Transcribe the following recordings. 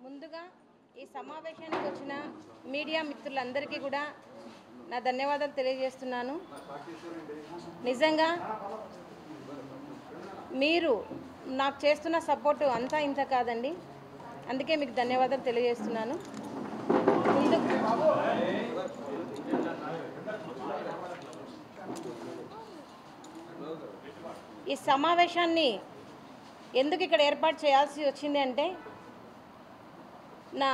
ముందుగా ఈ సమావేశానికి వచ్చిన మీడియా మిత్రులందరికీ కూడా నా ధన్యవాదాలు తెలియజేస్తున్నాను. నిజంగా మీరు నాకు చేస్తున్న సపోర్టు అంతా ఇంత కాదండి, అందుకే మీకు ధన్యవాదాలు తెలియజేస్తున్నాను. ఈ సమావేశాన్ని ఎందుకు ఇక్కడ ఏర్పాటు చేయాల్సి వచ్చింది అంటే, నా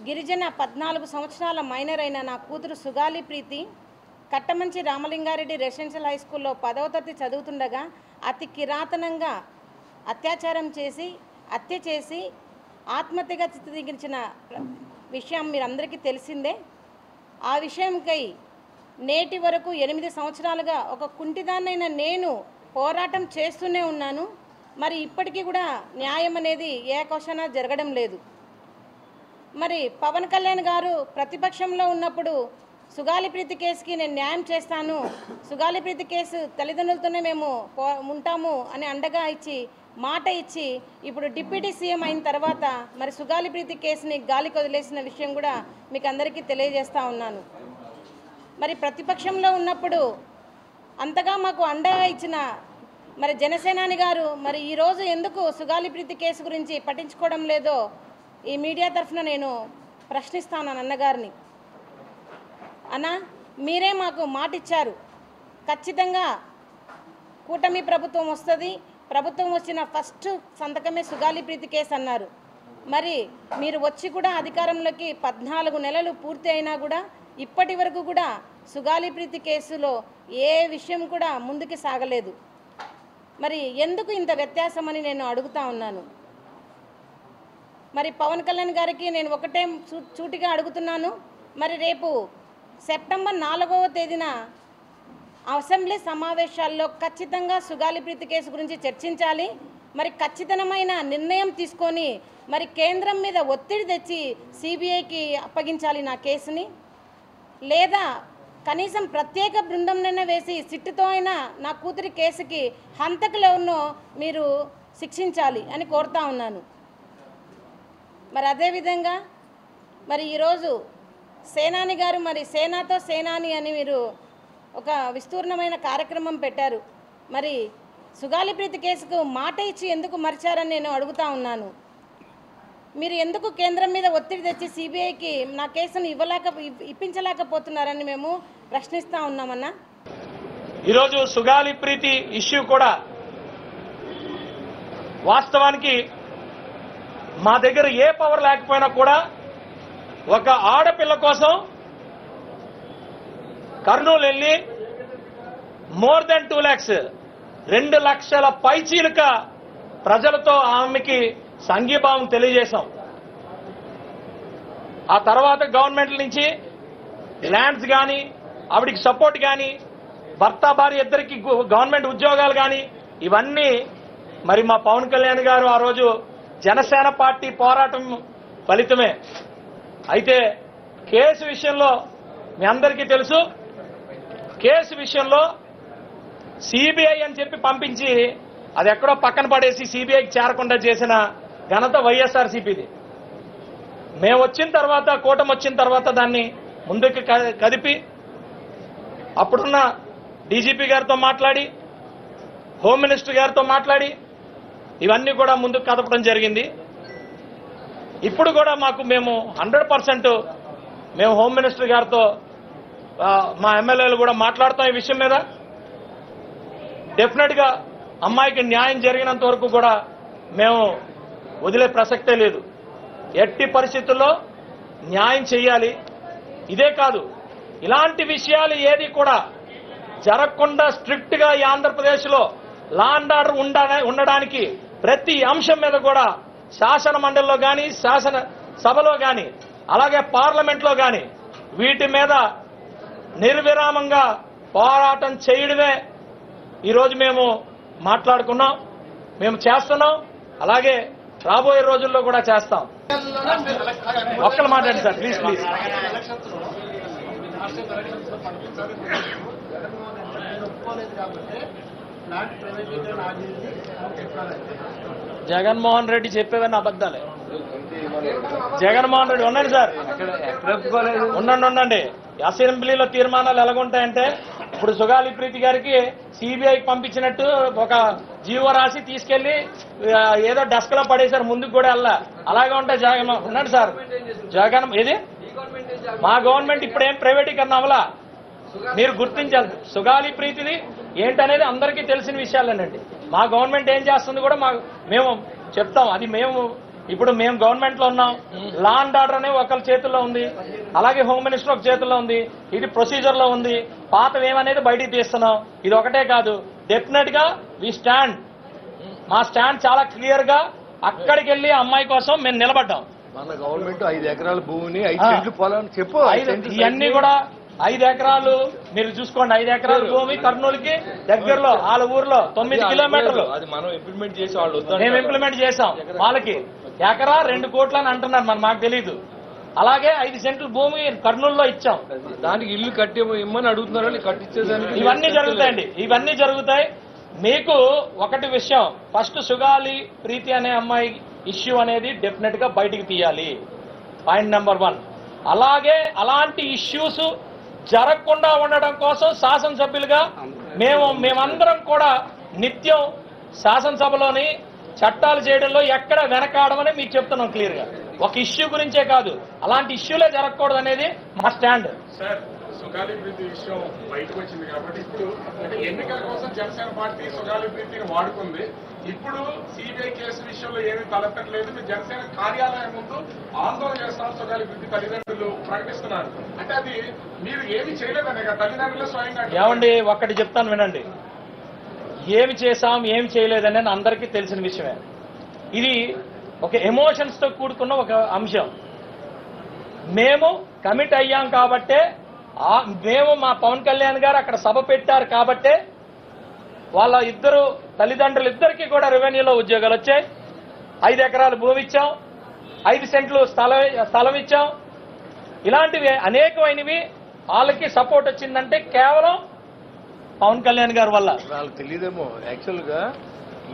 గిరిజన 14 సంవత్సరాల మైనర్ అయిన నా కూతురు సుగాలి ప్రీతి కట్టమంచి రామలింగారెడ్డి రెసిడెన్షియల్ హై స్కూల్లో 10వ తరగతి చదువుతుండగా అతి కిరాతనంగా అత్యాచారం చేసి హత్య చేసి ఆత్మహత్యగా చిత్రీకరించిన విషయం మీరందరికీ తెలిసిందే. ఆ విషయంకై నేటి వరకు 8 సంవత్సరాలుగా ఒక కుంటిదాన్నైన నేను పోరాటం చేస్తూనే ఉన్నాను. మరి ఇప్పటికీ కూడా న్యాయం అనేది ఏ క్వశ్చన జరగడం లేదు. మరి పవన్ కళ్యాణ్ గారు ప్రతిపక్షంలో ఉన్నప్పుడు సుగాలి ప్రీతి కేసుకి నేను న్యాయం చేస్తాను, సుగాలి ప్రీతి కేసు తల్లిదండ్రులతోనే మేము ఉంటాము అని అండగా ఇచ్చి మాట ఇచ్చి ఇప్పుడు డిప్యూటీ సీఎం అయిన తర్వాత మరి సుగాలి ప్రీతి కేసుని గాలికి వదిలేసిన విషయం కూడా మీకు అందరికీ తెలియజేస్తూ ఉన్నాను. మరి ప్రతిపక్షంలో ఉన్నప్పుడు అంతగా మాకు అండగా ఇచ్చిన మరి జనసేనాని గారు మరి ఈరోజు ఎందుకు సుగాలి ప్రీతి కేసు గురించి పట్టించుకోవడం లేదో ఈ మీడియా తరఫున నేను ప్రశ్నిస్తాను అన్నగారిని. అన్న, మీరే మాకు మాట ఇచ్చారు, ఖచ్చితంగా కూటమి ప్రభుత్వం వస్తుంది, ప్రభుత్వం వచ్చిన ఫస్ట్ సంతకమే సుగాలి ప్రీతి కేసు అన్నారు. మరి మీరు వచ్చి కూడా అధికారంలోకి 14 నెలలు పూర్తి అయినా కూడా ఇప్పటి వరకు కూడా సుగాలి ప్రీతి కేసులో ఏ విషయం కూడా ముందుకు సాగలేదు. మరి ఎందుకు ఇంత వ్యత్యాసం అని నేను అడుగుతా ఉన్నాను. మరి పవన్ కళ్యాణ్ గారికి నేను ఒకటే సూటిగా అడుగుతున్నాను. మరి రేపు సెప్టెంబర్ 4వ తేదీన అసెంబ్లీ సమావేశాల్లో ఖచ్చితంగా సుగాలి ప్రీతి కేసు గురించి చర్చించాలి. మరి ఖచ్చితమైన నిర్ణయం తీసుకొని మరి కేంద్రం మీద ఒత్తిడి తెచ్చి సిబిఐకి అప్పగించాలి నా కేసుని, లేదా కనీసం ప్రత్యేక బృందంనైనా వేసి సిట్టుతో అయినా నా కూతురి కేసుకి హంతకులు ఎవరినో మీరు శిక్షించాలి అని కోరుతా ఉన్నాను. మరి అదేవిధంగా మరి ఈరోజు సేనాని గారు మరి సేనాతో సేనాని అని మీరు ఒక విస్తూర్ణమైన కార్యక్రమం పెట్టారు. మరి సుగాలి ప్రీతి కేసుకు మాట ఇచ్చి ఎందుకు మరిచారని నేను అడుగుతా ఉన్నాను. మీరు ఎందుకు కేంద్రం మీద ఒత్తిడి తెచ్చి సిబిఐకి నా కేసును ఇప్పించలేకపోతున్నారని మేము ప్రశ్నిస్తూ ఉన్నామన్నా. ఈరోజు సుగాలి ప్రీతి ఇష్యూ కూడా వాస్తవానికి మా దగ్గర ఏ పవర్ లేకపోయినా కూడా ఒక ఆడపిల్ల కోసం కర్నూలు వెళ్ళి మోర్ దెన్ 2 lakhs 2 లక్షల పైచీలక ప్రజలతో ఆమెకి సంఘీభావం తెలియజేశాం. ఆ తర్వాత గవర్నమెంట్ నుంచి ల్యాండ్స్ కానీ ఆవిడికి సపోర్ట్ కానీ భర్త భార్య ఇద్దరికి గవర్నమెంట్ ఉద్యోగాలు కానీ ఇవన్నీ మరి మా పవన్ కళ్యాణ్ గారు ఆ రోజు జనసేన పార్టీ పోరాటం ఫలితమే. అయితే కేసు విషయంలో మీ అందరికీ తెలుసు, కేసు విషయంలో సిబిఐ అని చెప్పి పంపించి అది ఎక్కడో పక్కన పడేసి సిబిఐకి చేరకుండా చేసిన ఘనత వైఎస్ఆర్సీపీది. మేము వచ్చిన తర్వాత, కూటమి వచ్చిన తర్వాత దాన్ని ముందుకు కదిపి అప్పుడున్న డీజీపీ గారితో మాట్లాడి హోమ్ మినిస్టర్ గారితో మాట్లాడి ఇవన్నీ కూడా ముందుకు కదపడం జరిగింది. ఇప్పుడు కూడా మేము 100% మేము హోమ్ మినిస్టర్ గారితో మా ఎమ్మెల్యేలు కూడా మాట్లాడుతాం ఈ విషయం మీద. డెఫినెట్ గా అమ్మాయికి న్యాయం జరిగినంత వరకు కూడా మేము వదిలే ప్రసక్తే లేదు. ఎట్టి పరిస్థితుల్లో న్యాయం చేయాలి. ఇదే కాదు, ఇలాంటి విషయాలు ఏది కూడా జరగకుండా స్ట్రిక్ట్ గా ఈ ఆంధ్రప్రదేశ్లో లా అండ్ ఆర్డర్ ఉండడానికి ప్రతి అంశం మీద కూడా శాసన మండలిలో కానీ శాసన సభలో కానీ అలాగే పార్లమెంట్లో కానీ వీటి మీద నిర్విరామంగా పోరాటం చేయడమే ఈరోజు మేము మాట్లాడుకున్నాం, మేము చేస్తున్నాం, అలాగే రాబోయే రోజుల్లో కూడా చేస్తాం. ఒక్కరు మాట్లాడండి sir, please please. not privately done, Jaganmohan Reddy చెప్పేవన్నీ అబద్ధాలే. జగన్మోహన్ రెడ్డి ఉండండి సార్, ఉండండి. అసెంబ్లీలో తీర్మానాలు ఎలాగుంటాయంటే ఇప్పుడు సుగాలి ప్రీతి గారికి సిబిఐకి పంపించినట్టు ఒక జీవో రాసి తీసుకెళ్లి ఏదో డెస్క్ లో పడేశారు, ముందుకు కూడా అలాగే ఉంటాయి. జగన్ ఉండండి సార్, జగన్ ఇది మా గవర్నమెంట్ ఇప్పుడేం ప్రైవేటీకరణ అవ్వలా, మీరు గుర్తించాలి. సుగాలి ప్రీతిది ఏంటనేది అందరికీ తెలిసిన విషయాలేనండి. మా గవర్నమెంట్ ఏం చేస్తుంది కూడా మేము చెప్తాం. అది ఇప్పుడు మేము గవర్నమెంట్ లో ఉన్నాం. లా అండ్ ఆర్డర్ అనే ఒకరి చేతుల్లో ఉంది, అలాగే హోమ్ మినిస్టర్ ఒక చేతుల్లో ఉంది, ఇది ప్రొసీజర్ లో ఉంది. పాతవేమనేది బయటికి తీస్తున్నాం. ఇది ఒకటే కాదు, డెఫినెట్ గా వి స్టాండ్, మా స్టాండ్ చాలా క్లియర్ గా అక్కడికి వెళ్లి అమ్మాయి కోసం మేము నిలబడ్డాం. మన గవర్నమెంట్ 5 ఎకరాల భూమిని 5 సెంట్లు పొలం చెప్పు, ఇవన్నీ కూడా 5 ఎకరాలు మీరు చూసుకోండి. 5 ఎకరాల భూమి కర్నూలుకి దగ్గరలో వాళ్ళ ఊర్లో 9 కిలోమీటర్లు అది మనం ఇంప్లిమెంట్ చేసి వాళ్ళు మేము ఇంప్లిమెంట్ చేసాం. వాళ్ళకి ఎకరా 2 కోట్లు అని అంటున్నారు, మాకు తెలీదు. అలాగే 5 సెంట్లు భూమి కర్నూలులో ఇచ్చాం, దానికి ఇల్లు కట్టి ఇమ్మని అడుగుతున్నారు, కట్టించేదానికి. ఇవన్నీ జరుగుతాయండి, ఇవన్నీ జరుగుతాయి. మీకు ఒకటి విషయం, ఫస్ట్ సుగాలి ప్రీతి అనే అమ్మాయి ఇష్యూ అనేది డెఫినెట్ గా బయటికి తీయాలి, పాయింట్ నెంబర్ 1. అలాగే అలాంటి ఇష్యూస్ జరగకుండా ఉండడం కోసం శాసనసభ్యులుగా మేమందరం కూడా నిత్యం శాసనసభలోని చట్టాలు చేయడంలో ఎక్కడ వెనకాడమని మీకు చెప్తున్నాం క్లియర్ గా. ఒక ఇష్యూ గురించే కాదు, అలాంటి ఇష్యూలే జరగకూడదు అనేది మా స్టాండ్. సార్, సుగాలి ప్రీతి విషయం బయటకు వచ్చింది కాబట్టి ఇప్పుడు అంటే ఎన్నికల కోసం జనసేన పార్టీ సుగాలి ప్రీతిని వాడుకుంది. ఇప్పుడు సిబిఐ కేసు విషయంలో ఏమీ తలపెట్టలేదు. మీరు జనసేన కార్యాలయం ముందు ఆందోళన చేస్తాం సుగాలి ప్రీతి తల్లిదండ్రులు ప్రకటిస్తున్నారు. అంటే అది మీరు ఏమి చేయలేదనే కదా, తల్లిదండ్రులు స్వయంగా. ఏమండి, ఒక్కటి చెప్తాను వినండి. ఏమి చేశాం ఏమి చేయలేదని అందరికీ తెలిసిన విషయమే. ఇది ఒక ఎమోషన్స్ తో కూడుకున్న ఒక అంశం. మేము కమిట్ అయ్యాం కాబట్టే, మేము మా పవన్ కళ్యాణ్ గారు అక్కడ సభ పెట్టారు కాబట్టే వాళ్ళ ఇద్దరు తల్లిదండ్రులు ఇద్దరికీ కూడా రెవెన్యూలో ఉద్యోగాలు వచ్చాయి. 5 ఎకరాలు భూమి ఇచ్చాం, 5 సెంట్లు స్థలం ఇచ్చాం. ఇలాంటివి అనేకమైనవి వాళ్ళకి సపోర్ట్ వచ్చిందంటే కేవలం పవన్ కళ్యాణ్ గారి వల్ల. వాళ్ళకి తెలియదేమో, యాక్చువల్ గా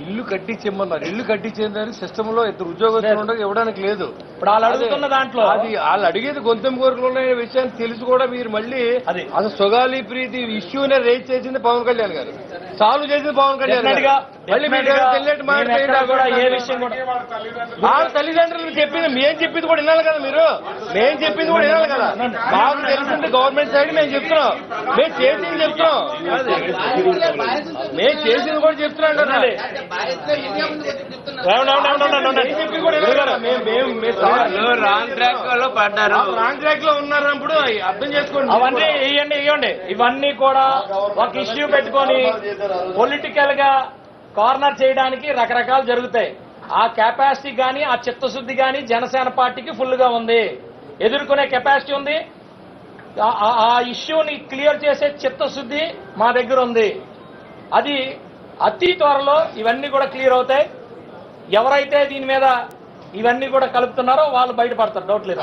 ఇల్లు కట్టించేమన్నారు. ఇల్లు కట్టించేదానికి సిస్టమ్ లో 2 ఉద్యోగస్తులు ఇవ్వడానికి లేదు. ఇప్పుడు వాళ్ళు అడుగుతున్న దాంట్లో అది వాళ్ళు అడిగేది గొంతెం కోరికలు ఉన్న విషయాన్ని తెలిసి కూడా మీరు మళ్ళీ అసలు సుగాలి ప్రీతి ఇష్యూనే రేజ్ చేసింది పవన్ కళ్యాణ్ గారు, సాల్వ్ చేసింది పవన్ కళ్యాణ్ గారు. మళ్ళీ వాళ్ళ తల్లిదండ్రులు చెప్పింది మేము చెప్పింది కూడా వినాలి కదా, మీరు మేము చెప్పింది కూడా వినాలి కదా. మాకు తెలిసింది గవర్నమెంట్ సైడ్ మేము చెప్తున్నాం, మేము చేసింది చెప్తున్నాం, మేము చేసింది కూడా చెప్తున్నాం కదా. రాంగ్ ట్రాక్ లో ఉన్నారన్నప్పుడు అర్థం చేసుకోండి. అవన్నీ ఇవ్వండి. ఇవన్నీ కూడా ఒక ఇష్యూ పెట్టుకొని పొలిటికల్ గా కార్నర్ చేయడానికి రకరకాలు జరుగుతాయి. ఆ కెపాసిటీ గానీ ఆ చిత్తశుద్ధి గానీ జనసేన పార్టీకి ఫుల్ గా ఉంది, ఎదుర్కొనే కెపాసిటీ ఉంది. ఆ ఇష్యూని క్లియర్ చేసే చిత్తశుద్ధి మా దగ్గర ఉంది. అది అతి త్వరలో ఇవన్నీ కూడా క్లియర్ అవుతాయి. ఎవరైతే దీని మీద ఇవన్నీ కూడా కలుపుతున్నారో వాళ్ళు బయటపడతారు, డౌట్ లేదు.